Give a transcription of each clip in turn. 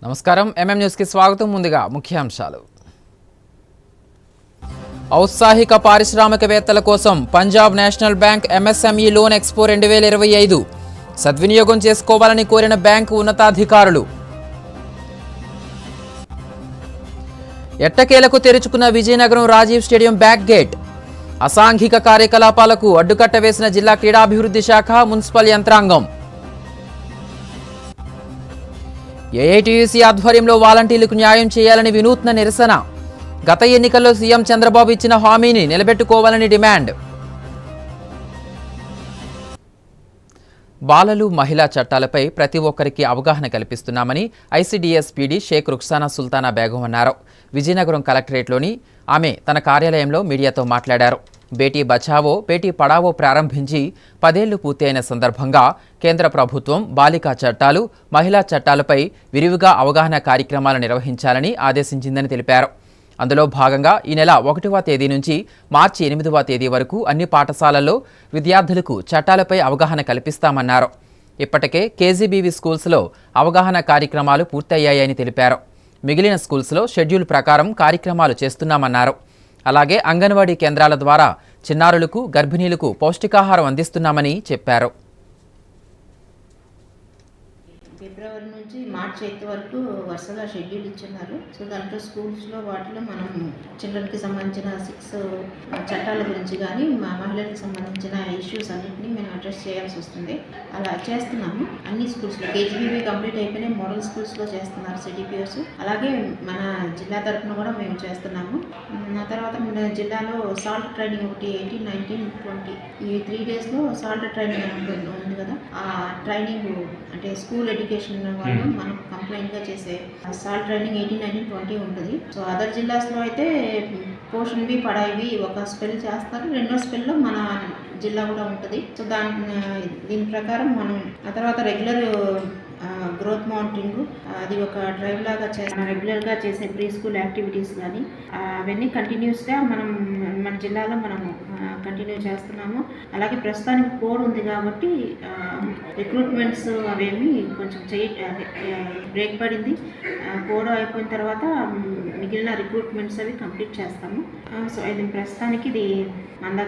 నమస్కారం MM news కి స్వాగతం. ముందుగా ముఖ్యాంశాలు. ఔత్సాహిక పారిశ్రామికవేత్తల కోసం Punjab national bank MSME loan expo 2025 సద్వినియోగం చేసుకోవాలని కోరిన బ్యాంకు ఉన్నతాధికారులు. ఎట్టకేలకు తెరుచుకున్న Vizianagaram Rajiv stadium back gate. అసాంఘిక కార్యకలాపాలకు అడ్డుకట్ట వేసిన జిల్లా క్రీడాభివృద్ధి శాఖ, మున్సిపల్ యంత్రాంగం. ఏఐటీయూసీ ఆధ్వర్యంలో వాలంటీర్లకు న్యాయం చేయాలని వినూత్న నిరసన. గత ఎన్నికల్లో సీఎం చంద్రబాబు ఇచ్చిన హామీని నిలబెట్టుకోవాలని డిమాండ్. బాలలు, మహిళా చట్టాలపై ప్రతి ఒక్కరికి అవగాహన కల్పిస్తున్నామని ఐసీడీఎస్ పీడీ షేక్ రుక్సానా సుల్తానా బేగం అన్నారు. విజయనగరం కలెక్టరేట్లోని ఆమె తన కార్యాలయంలో మీడియాతో మాట్లాడారు. బేటీ బచావో, బేటీ పడావో ప్రారంభించి 10 ఏళ్లు పూర్తయిన సందర్భంగా కేంద్ర ప్రభుత్వం బాలికా చట్టాలు, మహిళా చట్టాలపై విరివిగా అవగాహన కార్యక్రమాలు నిర్వహించాలని ఆదేశించిందని తెలిపారు. అందులో భాగంగా ఈ నెల 1వ తేదీ నుంచి మార్చి 8వ తేదీ వరకు అన్ని పాఠశాలల్లో విద్యార్థులకు చట్టాలపై అవగాహన కల్పిస్తామన్నారు. ఇప్పటికే కేజీబీవీ స్కూల్స్లో అవగాహన కార్యక్రమాలు పూర్తయ్యాయని తెలిపారు. మిగిలిన స్కూల్స్లో షెడ్యూల్ ప్రకారం కార్యక్రమాలు చేస్తున్నామన్నారు. అలాగే అంగన్వాడీ కేంద్రాల ద్వారా చిన్నారులకు, గర్భిణీలకు పౌష్టికాహారం అందిస్తున్నామని చెప్పారు. ఫిబ్రవరి నుంచి మార్చి 8 వరకు వరుసగా షెడ్యూల్ ఇచ్చున్నారు. సో దాంట్లో స్కూల్స్లో వాటిలో మనం చిల్డ్రన్కి సంబంధించిన 6 చట్టాల గురించి కానీ మహిళలకు సంబంధించిన ఇష్యూస్ అన్నింటినీ మేము అడ్రస్ చేయాల్సి వస్తుంది. అలా చేస్తున్నాము. అన్ని స్కూల్స్లో కేజీబీవీ కంప్లీట్ అయిపోయినాయి. మోడల్ స్కూల్స్లో చేస్తున్నారు సిడిపిఓస్. అలాగే మన జిల్లా తరఫున కూడా మేము చేస్తున్నాము. ఆ తర్వాత మన జిల్లాలో సాల్ట్ ట్రైనింగ్ ఒకటి 18, 19, 20 ఈ 3 డేస్లో సాల్ట్ ట్రైనింగ్ ఉంది కదా. ఆ ట్రైనింగ్ అంటే స్కూల్ ఎడ్యుకేషన్ వాళ్ళు మనం కంప్లైంట్గా చేసే సాల్ట్ ట్రైనింగ్ 18, 19, 20 ఉంటుంది. సో అదర్ జిల్లాస్లో అయితే పోషన్ బి, పడాయివి ఒక స్పెల్ చేస్తారు. రెండో స్పెల్లో మన జిల్లా కూడా ఉంటుంది. సో దీని ప్రకారం మనం ఆ తర్వాత రెగ్యులర్ గ్రోత్ మానిటరింగ్ అది ఒక డ్రైవ్ లాగా రెగ్యులర్గా చేసే ప్రీ స్కూల్ యాక్టివిటీస్ కానీ అవన్నీ కంటిన్యూస్గా మన జిల్లాలో మనము కంటిన్యూ చేస్తున్నాము. అలాగే ప్రస్తుతానికి కోడ్ ఉంది కాబట్టి రిక్రూట్మెంట్స్ అవేమి కొంచెం బ్రేక్ పడింది. కోడ్ అయిపోయిన తర్వాత మిగిలిన రిక్రూట్మెంట్స్ అవి కంప్లీట్ చేస్తాము. సో ఇది ప్రస్తుతానికి ఇది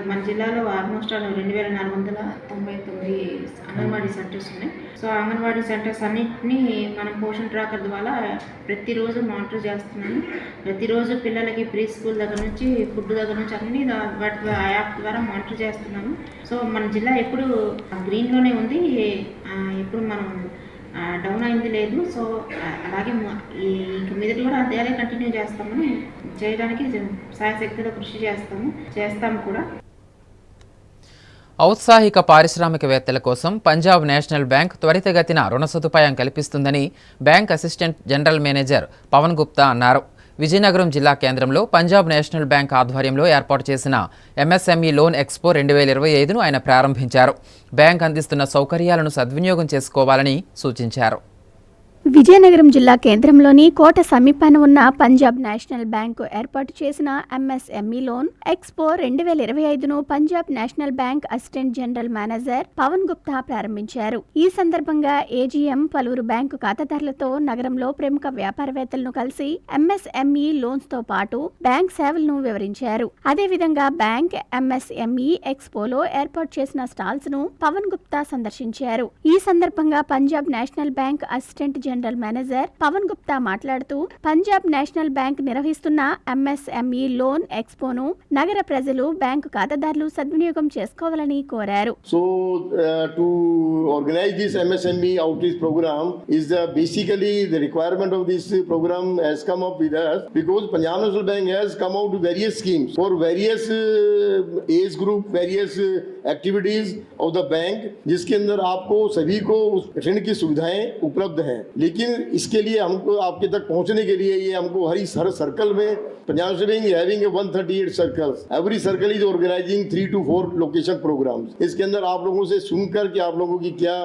మన జిల్లాలో ఆల్మోస్ట్ 2499 అంగన్వాడీ సెంటర్స్ ఉన్నాయి. సో అంగన్వాడీ సెంటర్స్ అన్నింటినీ మనం పోషన్ ట్రాకర్ ద్వారా ప్రతిరోజు మానిటర్ చేస్తున్నాము. ప్రతిరోజు పిల్లలకి ప్రీ స్కూల్ దగ్గర నుంచి ఫుడ్ దగ్గర నుంచి అన్ని వాటి ఆ యాప్ ద్వారా మానిటర్ చేస్తున్నాము. సో మన జిల్లా ఎప్పుడు గ్రీన్లోనే ఉంది. ఎప్పుడు మనం డౌన్ అయింది లేదు. సో అలాగే ఇంక మీద కూడా అదే కంటిన్యూ చేస్తామని చేయడానికి సాయశక్తిలో కృషి చేస్తాము కూడా. ఔత్సాహిక పారిశ్రామికవేత్తల కోసం పంజాబ్ నేషనల్ బ్యాంక్ త్వరితగతిన రుణ సదుపాయం కల్పిస్తుందని bank assistant general manager Pawan Gupta అన్నారు. విజయనగరం జిల్లా కేంద్రంలో పంజాబ్ నేషనల్ బ్యాంక్ ఆధ్వర్యంలో ఏర్పాటు చేసిన ఎంఎస్ఎంఈ లోన్ ఎక్స్పో 2025ను ఆయన ప్రారంభించారు. బ్యాంక్ అందిస్తున్న సౌకర్యాలను సద్వినియోగం చేసుకోవాలని సూచించారు. విజయనగరం జిల్లా కేంద్రంలోని కోట సమీపాన ఉన్న పంజాబ్ నేషనల్ బ్యాంకు ఏర్పాటు చేసిన ఎంఎస్ఎంఈ లోన్ ఎక్స్పో 2025ను Punjab national bank assistant general manager Pawan Gupta ప్రారంభించారు. ఈ సందర్భంగా ఏజీఎం పలువురు బ్యాంకు ఖాతాదారులతో నగరంలో ప్రముఖ వ్యాపారవేత్తలను కలిసి ఎంఎస్ఎంఈ లోన్స్ తో పాటు బ్యాంక్ సేవలను వివరించారు. అదేవిధంగా బ్యాంక్ ఎంఎస్ఎంఈ ఎక్స్పోలో ఏర్పాటు చేసిన స్టాల్స్ ను పవన్ గుప్తా సందర్శించారు. ఈ సందర్భంగా Punjab national bank assistant general manager Pawan Gupta మాట్లాడుతూ పంజాబ్ నేషనల్ బ్యాంక్ నిర్వహిస్తున్న ఎంఎస్ఎంఈ లోన్ ఎక్స్పోను నగర ప్రజలు, బ్యాంకు ఖాతాదారులు సద్వినియోగం చేసుకోవాలని కోరారు. So to organize this MSME outreach program is basically the requirement of this program has come up with us because Punjab National Bank has come out with various schemes for various age group, various activities of the bank जिसके अंदर आपको सभी को ऋण की सुविधाएं उपलब्ध हैं. लेकिन इसके लिए हमको आपके तक पहुंचने के लिए ये हमको हर सर्कल में Punjab National Bank having 138 circles. Every circle is organising 3 to 4 location programmes. इसके अंदर आप लोगों से सुनकर कि आप लोगों की क्या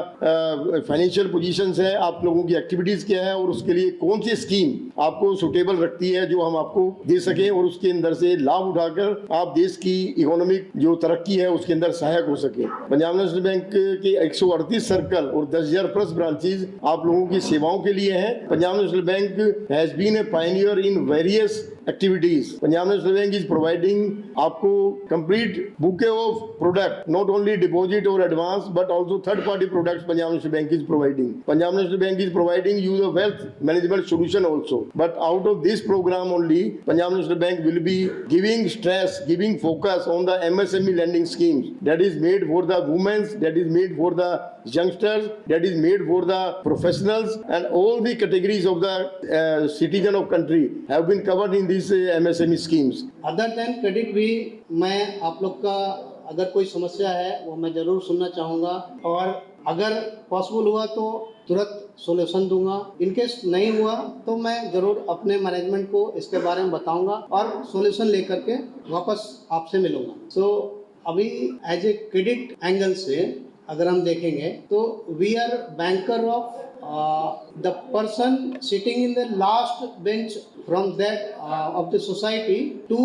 फाइनेंशियल पोजीशंस है, आप लोगों की एक्टिविटीज क्या है और उसके लिए कौन सी स्कीम आपको सुटेबल रखती है जो हम आपको दे सकें और उसके अंदर से लाभ उठाकर आप देश की इकोनॉमिक जो तरक्की है उसके अंदर सहायक हो सके. पंजाब नेशनल बैंक के 138 सर्कल और 10,000 प्लस ब्रांचेज आप लोगों की सेवाओं युवाओं के लिए है। Punjab National Bank has been a pioneer in various activities. Punjab National Bank is providing आपको complete bouquet of product, not only deposit or advance, but also third-party products. Punjab National Bank is providing. Punjab National Bank is providing you the wealth management solution also. But out of this program only, Punjab National Bank will be giving stress, giving focus on the MSME lending schemes. That is made for the women, that is made for the youngsters, that is made for the professionals, and all the categories of the citizen of country have been covered in these MSME schemes. Other than credit भी मैं आप लोग का अगर कोई समस्या है वो मैं ज़रूर सुनना चाहूँगा और अगर पॉसिबल हुआ तो तुरंत सॉल्यूशन दूंगा। इनकेस नहीं हुआ तो मैं ज़रूर अपने मैनेजमेंट को इसके बारे में बताऊंगा और सॉल्यूशन लेकर के वापस आपसे मिलूंगा। सो अभी एज ए क्रेडिट एंगल से अगर हम देखेंगे तो we are banker of the person sitting in the last bench from that of the society to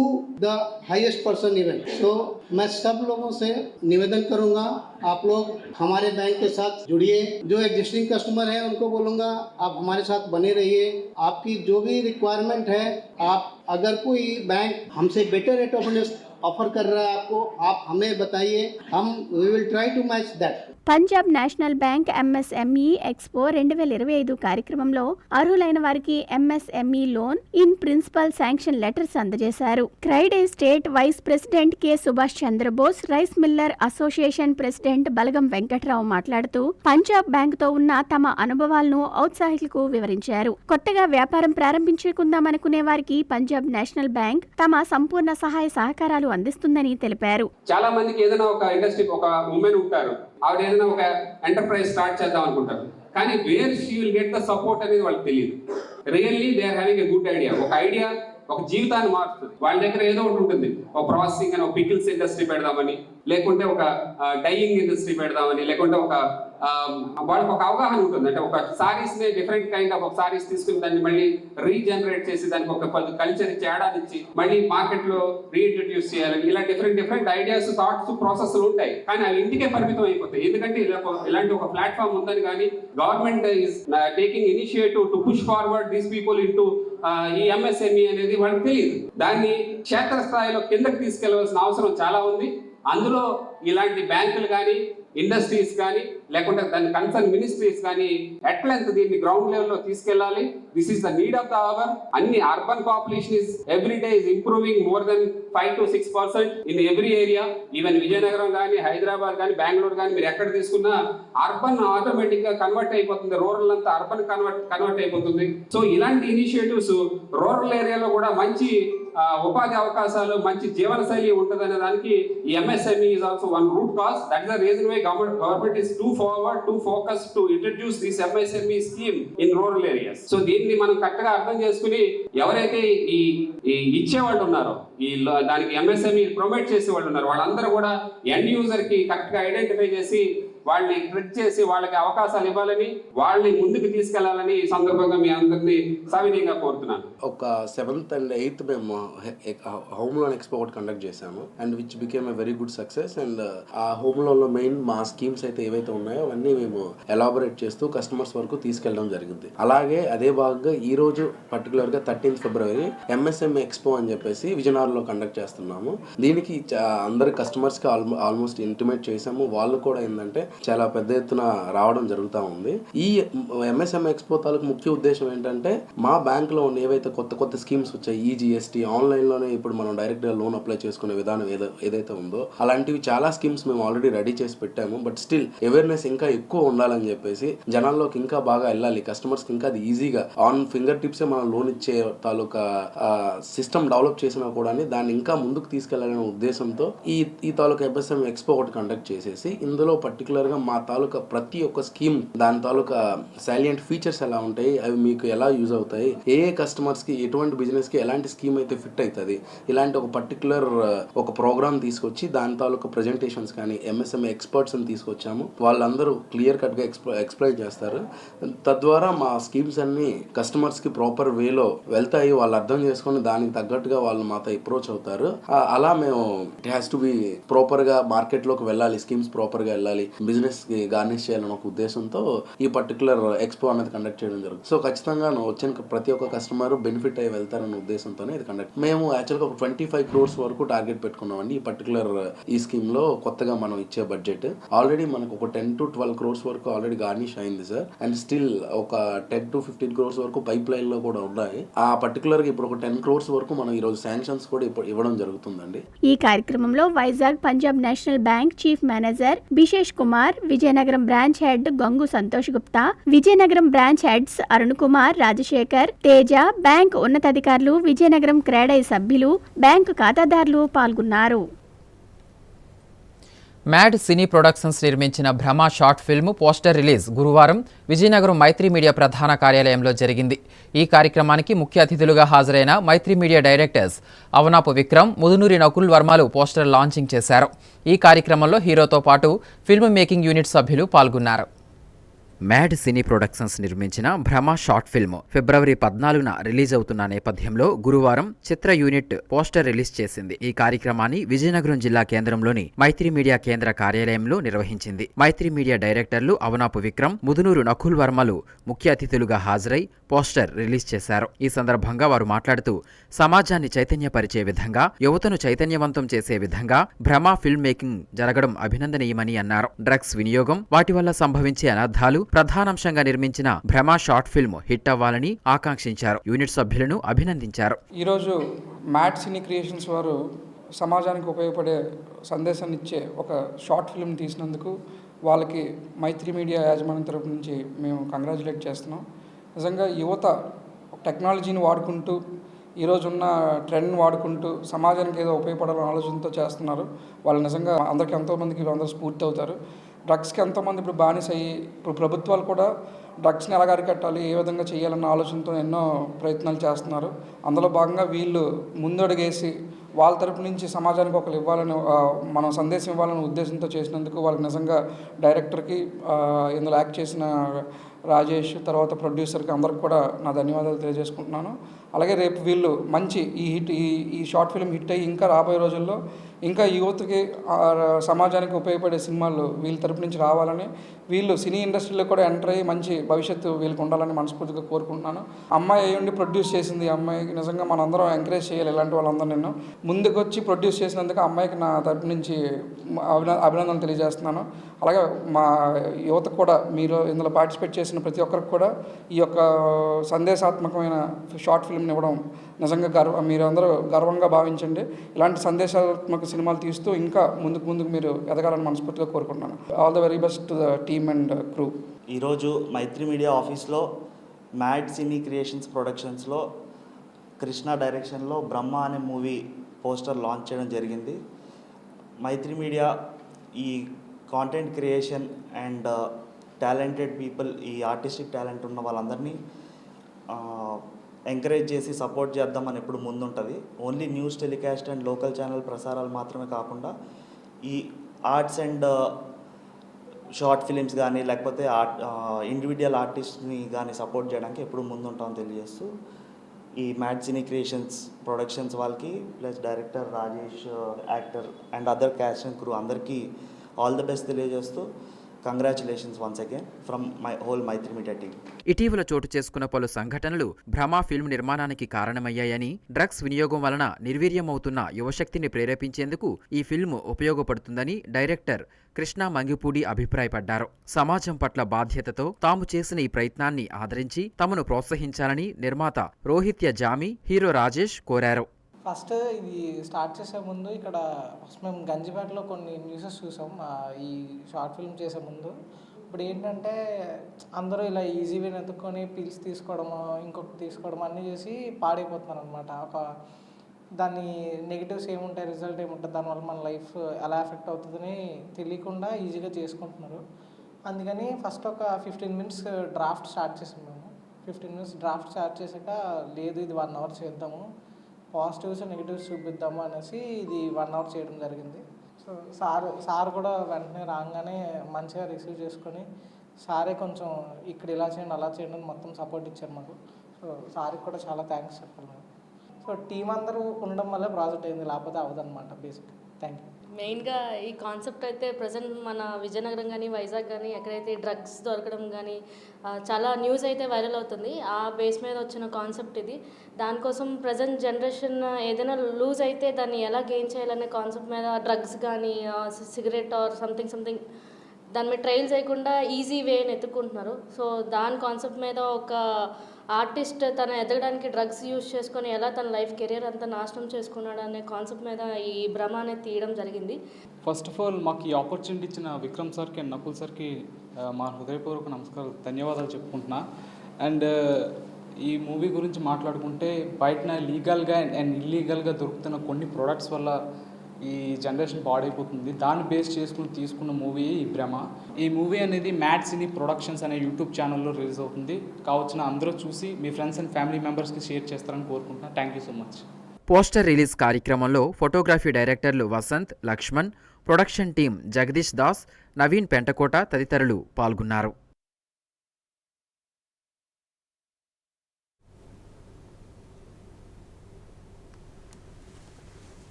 the highest person even. So मैं सब लोगों से निवेदन करूंगा आप लोग हमारे बैंक के साथ जुड़िए। जो एग्जिस्टिंग कस्टमर है उनको बोलूंगा आप हमारे साथ बने रहिए। आपकी जो भी रिक्वायरमेंट है आप अगर कोई बैंक हमसे better rate of interest offer कर रहा है आपको आप हमें बताइए, हम we will try to match that. Punjab national bank MSME expo 2025 కార్యక్రమంలో అర్హులైన వారికి MSME loan in principle sanction letters అందజేశారు. CREDAI state vice president K Subhash Chandrabose, rice miller association president Balagam Venkatrao మాట్లాడుతూ పంజాబ్ బ్యాంక్ తో ఉన్న తమ అనుభవాలను ఔత్సాహికులకు వివరించారు. కొత్తగా వ్యాపారం ప్రారంభించుకుందామనుకునే వారికి పంజాబ్ నేషనల్ బ్యాంక్ తమ సంపూర్ణ సహాయ సహకారాలు అందిస్తుందని తెలిపారు. చాలా మందికి ఏదైనా ఒక ఇండస్ట్రీ ఒక ఉమెన్ ఉంటారు, ఆవిడ ఏదైనా ఒక ఎంటర్ప్రైజ్ స్టార్ట్ చేద్దాం అనుకుంటారు, కానీ where she will get the support అనేది వాళ్ళకి తెలియదు. Really they are having a good idea. ఒక ఐడియా ఒక జీవితాన్ని మారుతుంది. వాళ్ళ దగ్గర ఏదో ఒకటి ఉంటుంది, ఒక ప్రాసెసింగ్ అని, ఒక పికిల్స్ ఇండస్ట్రీ పెడదామని, లేకుంటే ఒక డైయింగ్ ఇండస్ట్రీ పెడదామని, లేకుంటే ఒక వాళ్ళకి ఒక అవగాహన ఉంటుంది. అంటే ఒక సారీస్ ని డిఫరెంట్ కైండ్ ఆఫ్ ఒక సారీస్ తీసుకుని దాన్ని మళ్ళీ రీజనరేట్ చేసి దానికి ఒక కల్చర్ ఇచ్చి ఏడాదిచ్చి మళ్ళీ మార్కెట్ లో రీఇంట్రడ్యూస్ చేయాలి. ఇలా డిఫరెంట్ ఐడియాస్, థాట్స్, ప్రాసెస్ ఉంటాయి, కానీ అవి ఇంటికే పరిమితం అయిపోతాయి. ఎందుకంటే ఇలాంటి ఒక ప్లాట్ఫామ్ ఉందని కానీ government is taking initiative to push forward these people into ఈ ఎంఎస్ఎంఈ అనేది వాళ్ళకి తెలియదు. దాన్ని క్షేత్రస్థాయిలో కిందకి తీసుకెళ్లవలసిన అవసరం చాలా ఉంది. అందులో ఇలాంటి బ్యాంకులు కానీ ఇండస్ట్రీస్ కానీ లేకుంటే దాని కన్సర్న్ మినిస్ట్రీస్ కానీ ఎట్లెంత దీన్ని గ్రౌండ్ లెవెల్లో తీసుకెళ్లాలి. This is the need of the hour. అన్ని urban population is every day is improving more then 5 to 6% in every area. Even Vizianagaram కానీ హైదరాబాద్ కానీ బెంగళూరు కానీ మీరు ఎక్కడ తీసుకున్నా అర్బన్ ఆటోమేటిక్ గా కన్వర్ట్ అయిపోతుంది. రూరల్ అంతా అర్బన్ కన్వర్ట్ అయిపోతుంది. సో ఇలాంటి ఇనిషియేటివ్స్ రూరల్ ఏరియాలో కూడా మంచి ఉపాధి అవకాశాలు, మంచి జీవనశైలి ఉంటుందనే దానికి ఈ MSME is also one root cause. That is the reason why government is too forward, too focused to introduce this MSME scheme in rural areas. So దీన్ని మనం కరెక్ట్గా అర్థం చేసుకుని ఎవరైతే ఈ ఇచ్చేవాళ్ళు ఉన్నారో, ఈ దానికి ఎంఎస్ఎంఈ ప్రమోట్ చేసే వాళ్ళు ఉన్నారు, వాళ్ళందరూ కూడా ఎండ్ యూజర్ కి కరెక్ట్గా ఐడెంటిఫై చేసి వాళ్ళని ట్రిక్ చేసి వాళ్ళకి అవకాశాలు ఇవ్వాలని, వాళ్ళని ముందుకు తీసుకెళ్లాలని ఈ సందర్భంగా మీ అందరినీ సవినీయంగా కోరుతున్నాను. ఒక 7th and 8th మేము హోమ్ లోన్ ఎక్స్పో ఒకటి కండక్ట్ చేశాము and which became a very good success. And ఆ హోమ్ లోన్లో మెయిన్ మా స్కీమ్స్ అయితే ఏవైతే ఉన్నాయో అవన్నీ మేము ఎలాబొరేట్ చేస్తూ కస్టమర్స్ వరకు తీసుకెళ్ళడం జరిగింది. అలాగే అదే భాగంగా ఈ రోజు పర్టికులర్గా 13th February ఎంఎస్ఎంఈ ఎక్స్పో అని చెప్పేసి విజయనగరంలో కండక్ట్ చేస్తున్నాము. దీనికి అందరి కస్టమర్స్కి ఆల్మోస్ట్ ఇంటిమేట్ చేసాము. వాళ్ళు కూడా ఏంటంటే చాలా పెద్ద ఎత్తున రావడం జరుగుతూ ఉంది. ఈ ఎంఎస్ఎంఈ ఎక్స్పో తాలూకు ముఖ్య ఉద్దేశం ఏంటంటే మా బ్యాంకులో ఉన్న ఏవైతే కొత్త స్కీమ్స్ వచ్చాయి, ఈజీఎస్టీ, ఆన్లైన్లోనే ఇప్పుడు మనం డైరెక్ట్గా లోన్ అప్లై చేసుకునే విధానం ఏదైతే ఉందో అలాంటివి చాలా స్కీమ్స్ మేము ఆల్రెడీ రెడీ చేసి పెట్టాము. బట్ స్టిల్ అవేర్నెస్ ఇంకా ఎక్కువ ఉండాలని చెప్పేసి జనాల్లోకి ఇంకా బాగా వెళ్ళాలి, కస్టమర్స్కి ఇంకా అది ఈజీగా ఆన్ ఫింగర్ టిప్సే మనం లోన్ ఇచ్చే తాలూకా సిస్టమ్ డెవలప్ చేసినా కూడా దాన్ని ఇంకా ముందుకు తీసుకెళ్లాలనే ఉద్దేశంతో ఈ తాలూకా ఎంఎస్ఎంఈ ఎక్స్పో ఒకటి కండక్ట్ చేసేసి ఇందులో పర్టికులర్ మా తాలూకా ప్రతి ఒక్క స్కీమ్ దాని తాలూకా సాలియంట్ ఫీచర్స్ ఎలా ఉంటాయి, అవి మీకు ఎలా యూజ్ అవుతాయి, ఏ కస్టమర్స్ కి ఎటువంటి బిజినెస్ కి ఎలాంటి స్కీమ్ అయితే ఫిట్ అవుతుంది, ఇలాంటి ఒక పర్టికులర్ ఒక ప్రోగ్రామ్ తీసుకొచ్చి దాని తాలూకా ప్రెజెంటేషన్స్ కానీ ఎంఎస్ఎంఈ ఎక్స్పర్ట్స్ అని తీసుకొచ్చాము. వాళ్ళందరూ క్లియర్ కట్ గా ఎక్స్ప్లెయిన్ చేస్తారు. తద్వారా మా స్కీమ్స్ అన్ని కస్టమర్స్ కి ప్రాపర్ వేలో వెళ్తాయి. వాళ్ళు అర్థం చేసుకొని దానికి తగ్గట్టుగా వాళ్ళు మాతో అప్రోచ్ అవుతారు. అలా మేము it has to be proper గా మార్కెట్ లోకి వెళ్ళాలి, స్కీమ్స్ ప్రాపర్ గా వెళ్ళాలి, బిజినెస్కి గార్నిష్ చేయాలని ఒక ఉద్దేశంతో ఈ పర్టికులర్ ఎక్స్పో అనేది కండక్ట్ చేయడం జరుగుతుంది. సో ఖచ్చితంగా వచ్చిన ప్రతి ఒక్క కస్టమర్ బెనిఫిట్ అయ్యి వెళ్తారన్న ఉద్దేశంతోనే ఇది కండక్ట్. మేము యాక్చువల్గా ఒక 25 crores వరకు టార్గెట్ పెట్టుకున్నామండి ఈ పర్టికులర్ ఈ స్కీమ్లో కొత్తగా మనం ఇచ్చే బడ్జెట్. ఆల్రెడీ మనకు ఒక 10 to 12 crores వరకు ఆల్రెడీ గార్నిష్ అయింది సార్. అండ్ స్టిల్ ఒక 10 to 15 crores వరకు పైప్ లైన్లో కూడా ఉన్నాయి. ఆ పర్టికులర్గా ఇప్పుడు ఒక 10 crores వరకు మనం ఈరోజు శాంక్షన్స్ కూడా ఇవ్వడం జరుగుతుందండి. ఈ కార్యక్రమంలో Vizag Punjab national bank chief manager Bishesh Kumar, Vizianagaram branch head Gangu Santosh Gupta, Vizianagaram branch heads Arun Kumar, Rajasekhar, Teja, bank ఉన్నతాధికారులు, విజయనగరం క్రేడై సభ్యులు, బ్యాంకు ఖాతాదారులు పాల్గొన్నారు. మ్యాడ్ సినీ ప్రొడక్షన్స్ నిర్మించిన భ్రమ షార్ట్ ఫిల్మ్ పోస్టర్ రిలీజ్ గురువారం విజయనగరం మైత్రి మీడియా ప్రధాన కార్యాలయంలో జరిగింది. ఈ కార్యక్రమానికి ముఖ్య అతిథులుగా హాజరైన మైత్రి మీడియా డైరెక్టర్స్ అవనాపు విక్రమ్, ముదునూరి నకుల్ వర్మలు పోస్టర్ లాంచింగ్ చేశారు. ఈ కార్యక్రమంలో హీరోతో పాటు ఫిల్మ్ మేకింగ్ యూనిట్ సభ్యులు పాల్గొన్నారు. మ్యాడ్ సినీ ప్రొడక్షన్స్ నిర్మించిన భ్రమ షార్ట్ ఫిల్మ్ ఫిబ్రవరి 14న రిలీజ్ అవుతున్న నేపథ్యంలో గురువారం చిత్ర యూనిట్ పోస్టర్ రిలీజ్ చేసింది. ఈ కార్యక్రమాన్ని విజయనగరం జిల్లా కేంద్రంలోని మైత్రి మీడియా కేంద్ర కార్యాలయంలో నిర్వహించింది. మైత్రి మీడియా డైరెక్టర్లు అవనాపు విక్రమ్, ముదునూరు నకుల్ వర్మలు ముఖ్య అతిథులుగా హాజరై పోస్టర్ రిలీజ్ చేశారు. ఈ సందర్భంగా వారు మాట్లాడుతూ సమాజాన్ని చైతన్యపరిచే విధంగా, యువతను చైతన్యవంతం చేసే విధంగా భ్రమ ఫిల్మ్ మేకింగ్ జరగడం అభినందనీయమని అన్నారు. డ్రగ్స్ వినియోగం, వాటి వల్ల సంభవించే అనర్థాలు ప్రధానాంశంగా నిర్మించిన భ్రమ షార్ట్ ఫిల్మ్ హిట్ అవ్వాలని ఆకాంక్షించారు. యూనిట్ సభ్యులను అభినందించారు. ఈరోజు మ్యాడ్ సినీ క్రియేషన్స్ వారు సమాజానికి ఉపయోగపడే సందేశాన్ని ఇచ్చే ఒక షార్ట్ ఫిల్మ్ తీసినందుకు వాళ్ళకి మైత్రి మీడియా యాజమాన్యం తరపు నుంచి మేము కంగ్రాచులేట్ చేస్తున్నాం. నిజంగా యువత టెక్నాలజీని వాడుకుంటూ, ఈరోజు ఉన్న ట్రెండ్ని వాడుకుంటూ సమాజానికి ఏదో ఉపయోగపడాలని ఆలోచనతో చేస్తున్నారు. వాళ్ళు నిజంగా అందరికీ ఎంతోమందికి వీళ్ళందరూ స్ఫూర్తి అవుతారు. డ్రగ్స్కి ఎంతోమంది ఇప్పుడు బానిస అయ్యి, ఇప్పుడు ప్రభుత్వాలు కూడా డ్రగ్స్ని ఎలా అరికట్టాలి, ఏ విధంగా చేయాలన్న ఆలోచనతో ఎన్నో ప్రయత్నాలు చేస్తున్నారు. అందులో భాగంగా వీళ్ళు ముందడుగేసి వాళ్ళ తరపు నుంచి సమాజానికి ఒకరు ఇవ్వాలని, మనం సందేశం ఇవ్వాలనే ఉద్దేశంతో చేసినందుకు వాళ్ళకి నిజంగా డైరెక్టర్కి, ఇందులో యాక్ట్ చేసిన రాజేష్, తర్వాత ప్రొడ్యూసర్కి అందరికి కూడా నా ధన్యవాదాలు తెలియజేసుకుంటున్నాను. అలాగే రేపు వీళ్ళు మంచి ఈ షార్ట్ ఫిల్మ్ హిట్ అయ్యి ఇంకా రాబోయే రోజుల్లో ఇంకా యువతకి, సమాజానికి ఉపయోగపడే సినిమాలు వీళ్ళ తరపు నుంచి రావాలని, వీళ్ళు సినీ ఇండస్ట్రీలో కూడా ఎంటర్ అయ్యి మంచి భవిష్యత్తు వీళ్ళకి ఉండాలని మనస్ఫూర్తిగా కోరుకుంటున్నాను. అమ్మాయి అయ్యుండి ప్రొడ్యూస్ చేసింది. అమ్మాయికి నిజంగా మనందరం ఎంకరేజ్ చేయాలి. ఇలాంటి వాళ్ళందరూ నేను ముందుకు వచ్చి ప్రొడ్యూస్ చేసినందుకు అమ్మాయికి నా తరపు నుంచి అభినందనలు తెలియజేస్తున్నాను. అలాగే మా యువతకు కూడా, మీరు ఇందులో పార్టిసిపేట్ చేసిన ప్రతి ఒక్కరికి కూడా ఈ యొక్క సందేశాత్మకమైన షార్ట్ ఫిల్మ్ని ఇవ్వడం నిజంగా మీరు అందరూ గర్వంగా భావించండి. ఇలాంటి సందేశాత్మక సినిమాలు తీస్తూ ఇంకా ముందుకు మీరు ఎదగాలని మనస్ఫూర్తిగా కోరుకుంటున్నాను. All the very best to the team and crew. ఈరోజు మైత్రి మీడియా ఆఫీస్లో మ్యాడ్ సినీ క్రియేషన్స్ ప్రొడక్షన్స్లో కృష్ణ డైరెక్షన్లో బ్రహ్మ అనే మూవీ పోస్టర్ లాంచ్ చేయడం జరిగింది. మైత్రి మీడియా ఈ content creation and talented people, ఈ ఆర్టిస్టిక్ టాలెంట్ ఉన్న వాళ్ళందరినీ ఎంకరేజ్ చేసి సపోర్ట్ చేద్దామని ఎప్పుడు ముందుంటుంది. Only news telecast and local channel ప్రసారాలు మాత్రమే కాకుండా ఈ ఆర్ట్స్ అండ్ షార్ట్ ఫిలిమ్స్ కానీ, లేకపోతే ఇండివిజువల్ ఆర్టిస్ట్ని కానీ సపోర్ట్ చేయడానికి ఎప్పుడు ముందుంటామని తెలియజేస్తూ, ఈ మ్యాడ్ సినీ క్రియేషన్స్ ప్రొడక్షన్స్ వాళ్ళకి, plus director Rajesh, actor and other cast and crew అందరికీ ఆల్ ది బెస్ట్ తెలియజేస్తూ, congratulations once again from my whole Maitri media team. ఇటీవల చోటు చేసుకున్న పలు సంఘటనలు భ్రమ ఫిల్మ్ నిర్మాణానికి కారణమయ్యాయని, డ్రగ్స్ వినియోగం వలన నిర్వీర్యమవుతున్న యువశక్తిని ప్రేరేపించేందుకు ఈ ఫిల్మ్ ఉపయోగపడుతుందని డైరెక్టర్ కృష్ణ మంగిపూడి అభిప్రాయపడ్డారు. సమాజం పట్ల బాధ్యతతో తాము చేసిన ఈ ప్రయత్నాన్ని ఆదరించి తమను ప్రోత్సహించాలని నిర్మాత రోహిత్య జామి, హీరో రాజేష్ కోరారు. ఫస్ట్ ఇది స్టార్ట్ చేసే ముందు ఇక్కడ ఫస్ట్ మేము గంజిపేటలో కొన్ని న్యూసెస్ చూసాం ఈ షార్ట్ ఫిల్మ్ చేసే ముందు. ఇప్పుడు ఏంటంటే అందరూ ఇలా ఈజీ వేని ఎత్తుక్కొని పిల్స్ తీసుకోవడము, ఇంకొకటి తీసుకోవడం అన్నీ చేసి పాడైపోతున్నారు అనమాట. దాన్ని నెగిటివ్స్ ఏముంటాయి, రిజల్ట్ ఏముంటుంది, దానివల్ల మన లైఫ్ ఎలా ఎఫెక్ట్ అవుతుందని తెలియకుండా ఈజీగా చేసుకుంటున్నారు. అందుకని ఫస్ట్ ఒక 15 minutes డ్రాఫ్ట్ స్టార్ట్ చేసాం మేము. 15 minutes డ్రాఫ్ట్ స్టార్ట్ చేసాక లేదు ఇది 1 hour చేద్దాము, పాజిటివ్స్ నెగిటివ్స్ చూపిద్దాము అనేసి ఇది 1 hour చేయడం జరిగింది. సో సార్ కూడా వెంటనే రాగానే మంచిగా రిసీవ్ చేసుకొని, సారే కొంచెం ఇక్కడ ఇలా చేయండి అలా చేయండి అని మొత్తం సపోర్ట్ ఇచ్చారు మాకు. సో సార్కి కూడా చాలా థ్యాంక్స్ చెప్పాలి మేము. సో టీం అందరూ ఉండడం వల్ల ప్రాజెక్ట్ అయింది, లేకపోతే అవ్వదన్నమాట బేసిక్. Thank you. మెయిన్గా ఈ కాన్సెప్ట్ అయితే ప్రజెంట్ మన విజయనగరం కానీ వైజాగ్ కానీ ఎక్కడైతే డ్రగ్స్ దొరకడం కానీ చాలా న్యూస్ అయితే వైరల్ అవుతుంది. ఆ బేస్ మీద వచ్చిన కాన్సెప్ట్ ఇది. దానికోసం ప్రజెంట్ జనరేషన్ ఏదైనా లూజ్ అయితే దాన్ని ఎలా గెయిన్ చేయాలనే కాన్సెప్ట్ మీద డ్రగ్స్ కానీ సిగరెట్ ఆర్ సంథింగ్ దాని మీద ట్రయల్ చేయకుండా ఈజీ వేని ఎత్తుకుంటున్నారు. సో దాని కాన్సెప్ట్ మీద ఒక ఆర్టిస్ట్ తను ఎదగడానికి డ్రగ్స్ యూజ్ చేసుకొని ఎలా తన లైఫ్ కెరీర్ అంతా నాశనం చేసుకున్నాడు అనే కాన్సెప్ట్ మీద ఈ భ్రమ అనేది తీయడం జరిగింది. ఫస్ట్ ఆఫ్ ఆల్ మాకు ఈ ఆపర్చునిటీ ఇచ్చిన విక్రమ్ సార్కి అండ్ నకుల్ సార్కి మా హృదయపూర్వక నమస్కారాలు, ధన్యవాదాలు చెప్పుకుంటున్నా. అండ్ ఈ మూవీ గురించి మాట్లాడుకుంటే బయటన లీగల్గా అండ్ ఇల్లీగల్గా దొరుకుతున్న కొన్ని ప్రొడక్ట్స్ వల్ల ఈ జనరేషన్ పాడైపోతుంది. దాన్ని బేస్ చేసుకుని తీసుకున్న మూవీ ఈ భ్రమ. ఈ మూవీ అనేది మ్యాట్ సినీ ప్రొడక్షన్స్ అనే యూట్యూబ్ ఛానల్లో రిలీజ్ అవుతుంది. కావచ్చిన అందరూ చూసి మీ ఫ్రెండ్స్ అండ్ ఫ్యామిలీ మెంబర్స్కి షేర్ చేస్తారని కోరుకుంటున్నాను. Thank you so much. Poster release కార్యక్రమంలో ఫోటోగ్రఫీ డైరెక్టర్లు వసంత్, లక్ష్మణ్, ప్రొడక్షన్ టీం జగదీష్ దాస్, నవీన్ పెంటకోట తదితరులు పాల్గొన్నారు.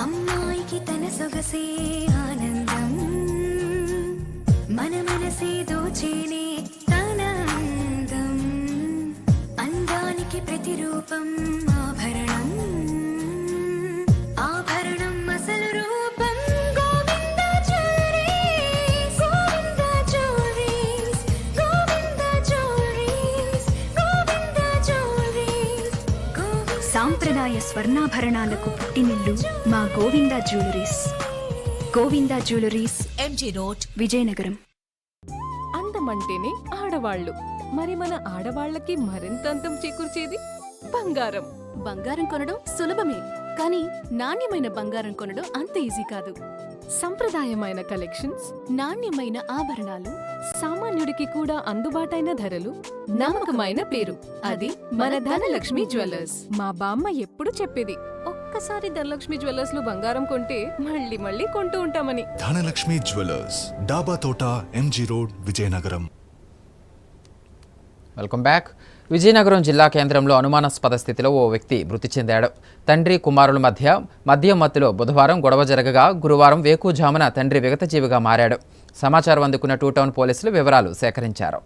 అమ్మాయికి తన సొగసే ఆనందం, మన మనసే దోచేనే తన అందం, అందానికి ప్రతిరూపం ఆభరణం, ఆభరణం అసలు రూపం Govinda jewelleries, Govinda jewelleries, Govinda jewelleries, Govinda jewelleries. సాంప్రదాయ స్వర్ణాభరణాలకు పుట్టినిల్లు మా Govinda jewelleries. Govinda jewelleries, MG road, Vizianagaram. అందమంటేనే ఆడవాళ్ళు, మరి మన ఆడవాళ్ళకి మరింత అందం చేకూర్చేది బంగారం. బంగారం కొనడం సులభమే, కానీ నాణ్యమైన బంగారం కొనడం అంత ఈజీ కాదు. సంప్రదాయమైన కలెక్షన్స్, నాణ్యమైన ఆభరణాలు, సామాన్యుడికి కూడా అందుబాటైన ధరలు, నమ్మకమైన పేరు, అది మన ధనలక్ష్మి జ్యువెలర్స్. మా బామ్మ ఎప్పుడు చెప్పేది, ఒక్కసారి ధనలక్ష్మి జ్యువెలర్స్ లో బంగారం కొంటే మళ్ళీ మళ్ళీ కొంటూ ఉంటామని. ధనలక్ష్మి జ్యువెలర్స్, డాబా తోట, MG road, Vizianagaram. Welcome back. Vizianagaram జిల్లా కేంద్రంలో అనుమానాస్పద స్థితిలో ఓ వ్యక్తి మృతి చెందాడు. తండ్రి కుమారుల మధ్య మద్యం మత్తులో బుధవారం గొడవ జరగగా గురువారం వేకుజామున తండ్రి విగతజీవిగా మారాడు. సమాచారం అందుకున్న టూ టౌన్ పోలీసులు వివరాలు సేకరించారు.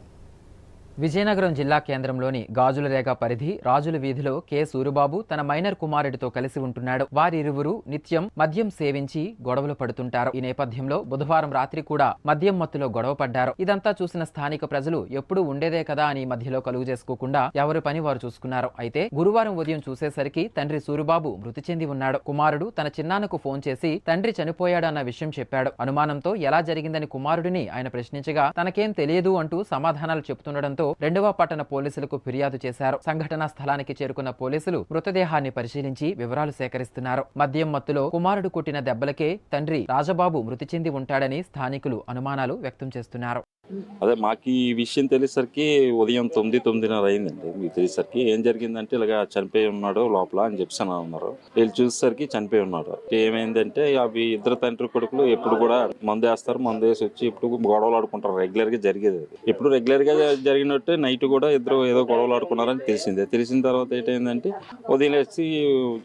విజయనగరం జిల్లా కేంద్రంలోని గాజులరేగ పరిధి రాజుల వీధిలో కె సూరిబాబు తన మైనర్ కుమారుడితో కలిసి ఉంటున్నాడు. వారిరువురు నిత్యం మద్యం సేవించి గొడవలు పడుతుంటారు. ఈ నేపథ్యంలో బుధవారం రాత్రి కూడా మద్యం మత్తులో గొడవ పడ్డారు. ఇదంతా చూసిన స్థానిక ప్రజలు ఎప్పుడూ ఉండేదే కదా అని మధ్యలో కలుగు చేసుకోకుండా ఎవరి పని వారు చూసుకున్నారు. అయితే గురువారం ఉదయం చూసేసరికి తండ్రి సూరిబాబు మృతి చెంది ఉన్నాడు. కుమారుడు తన చిన్నాన్నకు ఫోన్ చేసి తండ్రి చనిపోయాడన్న విషయం చెప్పాడు. అనుమానంతో ఎలా జరిగిందని కుమారుడిని ఆయన ప్రశ్నించగా తనకేం తెలియదు అంటూ సమాధానాలు చెబుతుండడంతో రెండవ పట్టణ పోలీసులకు ఫిర్యాదు చేశారు. సంఘటనా స్థలానికి చేరుకున్న పోలీసులు మృతదేహాన్ని పరిశీలించి వివరాలు సేకరిస్తున్నారు. మద్యం మత్తులో కుమారుడు కొట్టిన దెబ్బలకే తండ్రి రాజబాబు మృతి చెంది ఉంటాడని స్థానికులు అనుమానాలు వ్యక్తం చేస్తున్నారు. అదే మాకు ఈ విషయం తెలిసేసరికి ఉదయం 9:30 అయిందండి. మీకు తెలిసేసరికి ఏం జరిగిందంటే ఇలాగా చనిపోయి ఉన్నాడు లోపల అని చెప్పి అన్నారు. వీళ్ళు చూసేసరికి చనిపోయి ఉన్నాడు. ఏమైందంటే అవి ఇద్దరు తండ్రి కొడుకులు ఎప్పుడు కూడా మందు వేస్తారు, మందు వేసి వచ్చి ఇప్పుడు గొడవలు ఆడుకుంటారు. రెగ్యులర్ గా జరిగేది. ఇప్పుడు రెగ్యులర్ గా జరిగినట్టు నైట్ కూడా ఇద్దరు ఏదో గొడవలు ఆడుకున్నారని తెలిసిందే. తెలిసిన తర్వాత ఏంటంటే ఉదయం వచ్చి